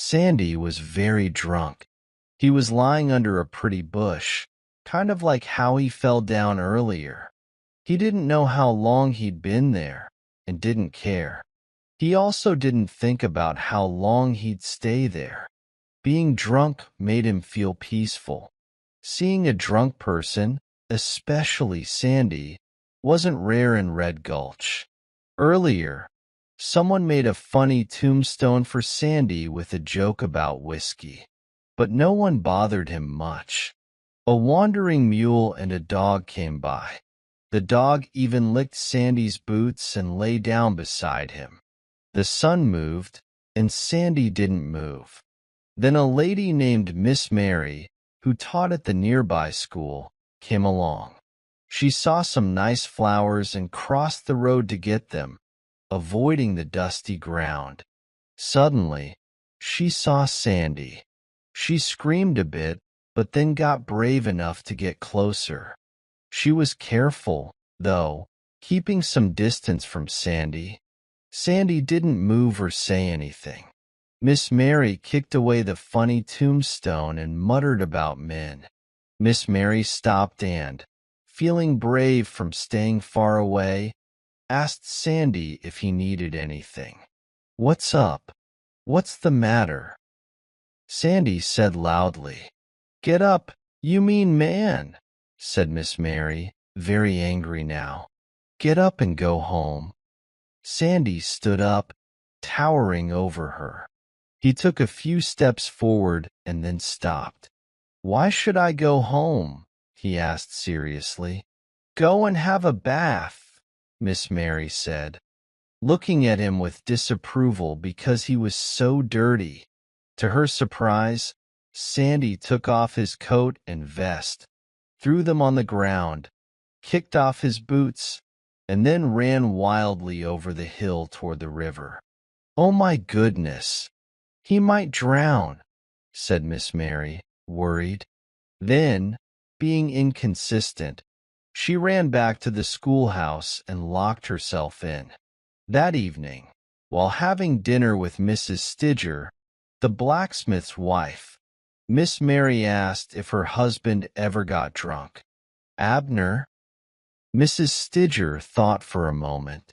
Sandy was very drunk. He was lying under a pretty bush, kind of like how he fell down earlier. He didn't know how long he'd been there, and didn't care. He also didn't think about how long he'd stay there. Being drunk made him feel peaceful. Seeing a drunk person, especially Sandy, wasn't rare in Red Gulch. Earlier, someone made a funny tombstone for Sandy with a joke about whiskey, but no one bothered him much. A wandering mule and a dog came by. The dog even licked Sandy's boots and lay down beside him. The sun moved, and Sandy didn't move. Then a lady named Miss Mary, who taught at the nearby school, came along. She saw some nice flowers and crossed the road to get them, avoiding the dusty ground. Suddenly, she saw Sandy. She screamed a bit, but then got brave enough to get closer. She was careful, though, keeping some distance from Sandy. Sandy didn't move or say anything. Miss Mary kicked away the funny tombstone and muttered about men. Miss Mary stopped and, feeling brave from staying far away, asked Sandy if he needed anything. "What's up? What's the matter?" Sandy said loudly. "Get up, you mean man," said Miss Mary, very angry now. "Get up and go home." Sandy stood up, towering over her. He took a few steps forward and then stopped. "Why should I go home?" he asked seriously. "Go and have a bath," Miss Mary said, looking at him with disapproval because he was so dirty. To her surprise, Sandy took off his coat and vest, threw them on the ground, kicked off his boots, and then ran wildly over the hill toward the river. "Oh my goodness, he might drown," said Miss Mary, worried. Then, being inconsistent, she ran back to the schoolhouse and locked herself in. That evening, while having dinner with Mrs. Stidger, the blacksmith's wife, Miss Mary asked if her husband ever got drunk. "Abner?" Mrs. Stidger thought for a moment.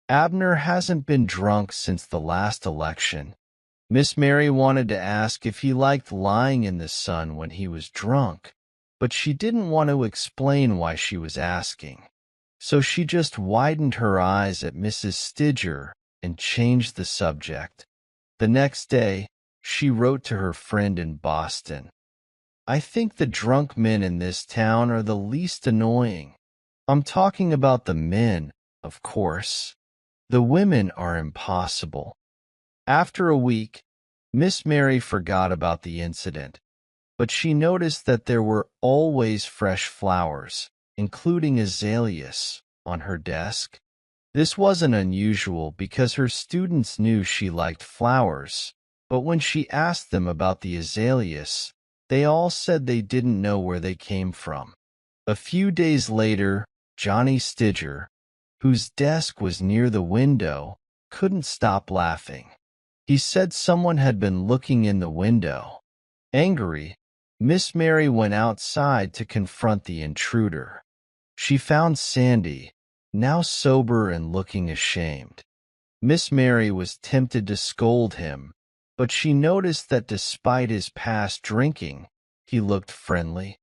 "Abner hasn't been drunk since the last election." Miss Mary wanted to ask if he liked lying in the sun when he was drunk, but she didn't want to explain why she was asking. So she just widened her eyes at Mrs. Stidger and changed the subject. The next day, she wrote to her friend in Boston. "I think the drunk men in this town are the least annoying. I'm talking about the men, of course. The women are impossible." After a week, Miss Mary forgot about the incident, but she noticed that there were always fresh flowers, including azaleas, on her desk. This wasn't unusual because her students knew she liked flowers, but when she asked them about the azaleas, they all said they didn't know where they came from. A few days later, Johnny Stidger, whose desk was near the window, couldn't stop laughing. He said someone had been looking in the window. Angry, Miss Mary went outside to confront the intruder. She found Sandy, now sober and looking ashamed. Miss Mary was tempted to scold him, but she noticed that despite his past drinking, he looked friendly.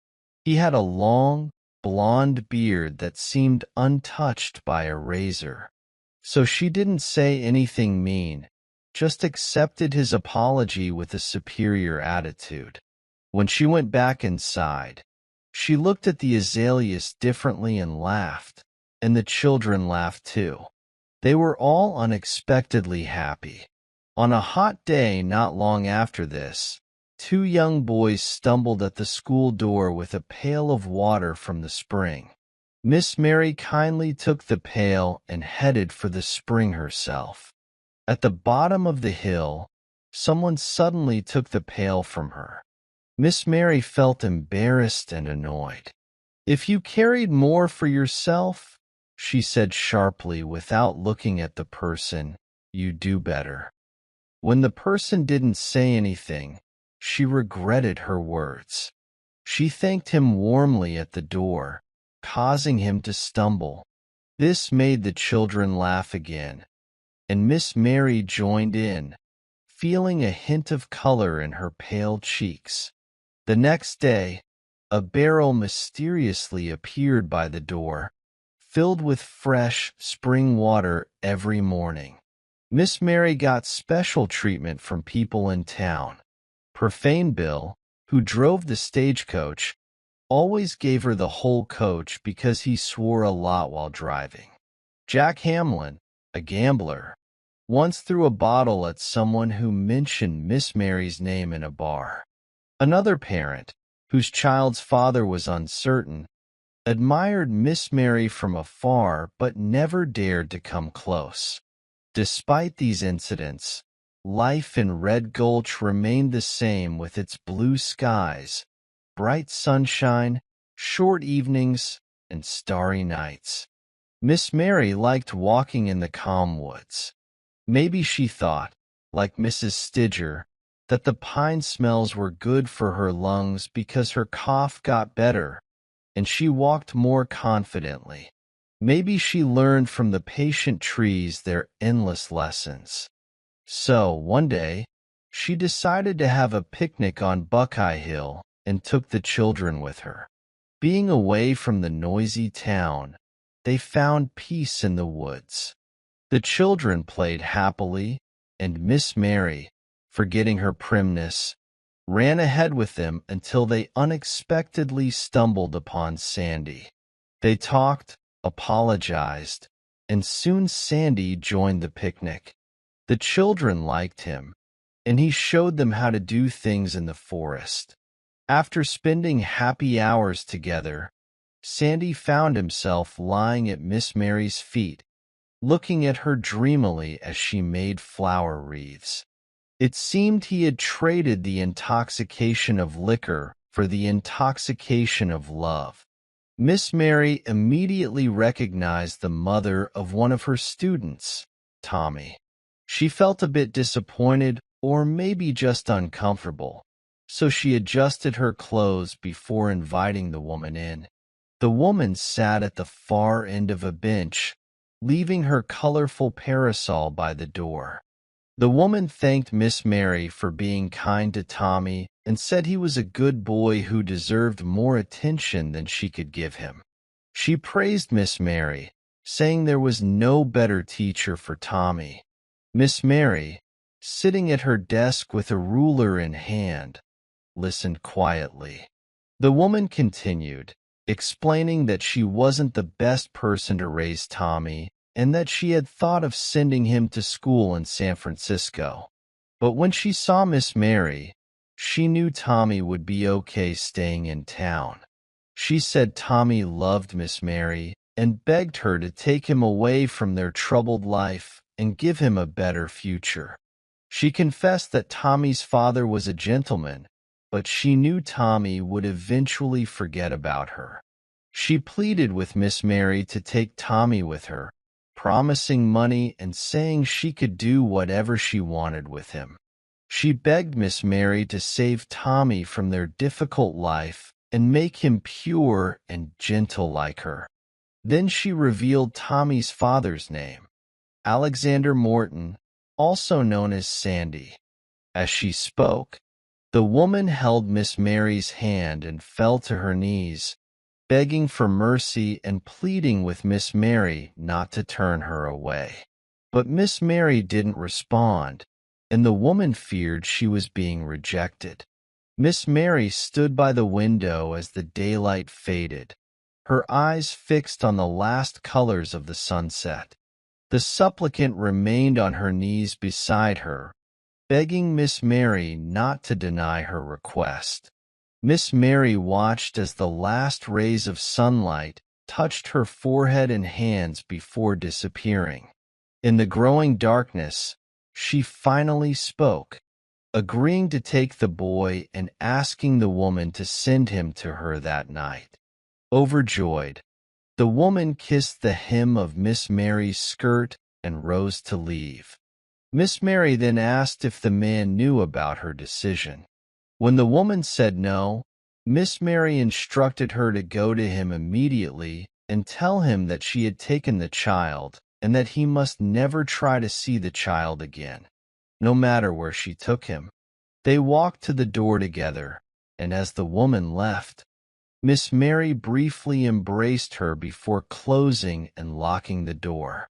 He had a long, blonde beard that seemed untouched by a razor. So she didn't say anything mean, just accepted his apology with a superior attitude. When she went back inside, she looked at the azaleas differently and laughed, and the children laughed too. They were all unexpectedly happy. On a hot day not long after this, two young boys stumbled at the school door with a pail of water from the spring. Miss Mary kindly took the pail and headed for the spring herself. At the bottom of the hill, someone suddenly took the pail from her. Miss Mary felt embarrassed and annoyed. "If you carried more for yourself," she said sharply without looking at the person, "you'd do better." When the person didn't say anything, she regretted her words. She thanked him warmly at the door, causing him to stumble. This made the children laugh again, and Miss Mary joined in, feeling a hint of color in her pale cheeks. The next day, a barrel mysteriously appeared by the door, filled with fresh spring water every morning. Miss Mary got special treatment from people in town. Profane Bill, who drove the stagecoach, always gave her the whole coach because he swore a lot while driving. Jack Hamlin, a gambler, once threw a bottle at someone who mentioned Miss Mary's name in a bar. Another parent, whose child's father was uncertain, admired Miss Mary from afar but never dared to come close. Despite these incidents, life in Red Gulch remained the same with its blue skies, bright sunshine, short evenings, and starry nights. Miss Mary liked walking in the calm woods. Maybe she thought, like Mrs. Stidger, that the pine smells were good for her lungs because her cough got better, and she walked more confidently. Maybe she learned from the patient trees their endless lessons. So, one day, she decided to have a picnic on Buckeye Hill and took the children with her. Being away from the noisy town, they found peace in the woods. The children played happily, and Miss Mary, forgetting her primness, ran ahead with them until they unexpectedly stumbled upon Sandy. They talked, apologized, and soon Sandy joined the picnic. The children liked him, and he showed them how to do things in the forest. After spending happy hours together, Sandy found himself lying at Miss Mary's feet, looking at her dreamily as she made flower wreaths. It seemed he had traded the intoxication of liquor for the intoxication of love. Miss Mary immediately recognized the mother of one of her students, Tommy. She felt a bit disappointed or maybe just uncomfortable, so she adjusted her clothes before inviting the woman in. The woman sat at the far end of a bench, leaving her colorful parasol by the door. The woman thanked Miss Mary for being kind to Tommy and said he was a good boy who deserved more attention than she could give him. She praised Miss Mary, saying there was no better teacher for Tommy. Miss Mary, sitting at her desk with a ruler in hand, listened quietly. The woman continued, explaining that she wasn't the best person to raise Tommy and that she had thought of sending him to school in San Francisco. But when she saw Miss Mary, she knew Tommy would be okay staying in town. She said Tommy loved Miss Mary and begged her to take him away from their troubled life and give him a better future. She confessed that Tommy's father was a gentleman, but she knew Tommy would eventually forget about her. She pleaded with Miss Mary to take Tommy with her, promising money and saying she could do whatever she wanted with him. She begged Miss Mary to save Tommy from their difficult life and make him pure and gentle like her. Then she revealed Tommy's father's name, Alexander Morton, also known as Sandy. As she spoke, the woman held Miss Mary's hand and fell to her knees, begging for mercy and pleading with Miss Mary not to turn her away. But Miss Mary didn't respond, and the woman feared she was being rejected. Miss Mary stood by the window as the daylight faded, her eyes fixed on the last colors of the sunset. The supplicant remained on her knees beside her, begging Miss Mary not to deny her request. Miss Mary watched as the last rays of sunlight touched her forehead and hands before disappearing. In the growing darkness, she finally spoke, agreeing to take the boy and asking the woman to send him to her that night. Overjoyed, the woman kissed the hem of Miss Mary's skirt and rose to leave. Miss Mary then asked if the man knew about her decision. When the woman said no, Miss Mary instructed her to go to him immediately and tell him that she had taken the child and that he must never try to see the child again, no matter where she took him. They walked to the door together, and as the woman left, Miss Mary briefly embraced her before closing and locking the door.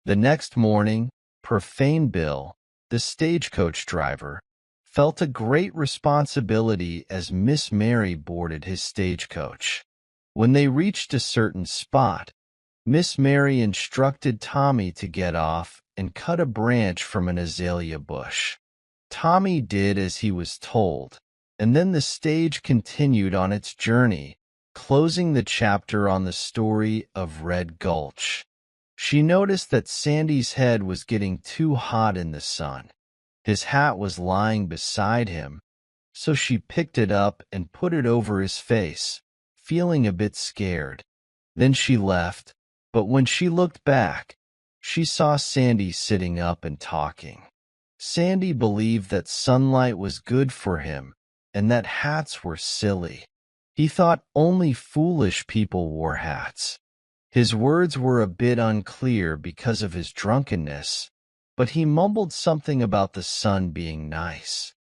The next morning, Profane Bill, the stagecoach driver, felt a great responsibility as Miss Mary boarded his stagecoach. When they reached a certain spot, Miss Mary instructed Tommy to get off and cut a branch from an azalea bush. Tommy did as he was told, and then the stage continued on its journey, closing the chapter on the story of Red Gulch. She noticed that Sandy's head was getting too hot in the sun. His hat was lying beside him, so she picked it up and put it over his face, feeling a bit scared. Then she left, but when she looked back, she saw Sandy sitting up and talking. Sandy believed that sunlight was good for him and that hats were silly. He thought only foolish people wore hats. His words were a bit unclear because of his drunkenness, but he mumbled something about the sun being nice.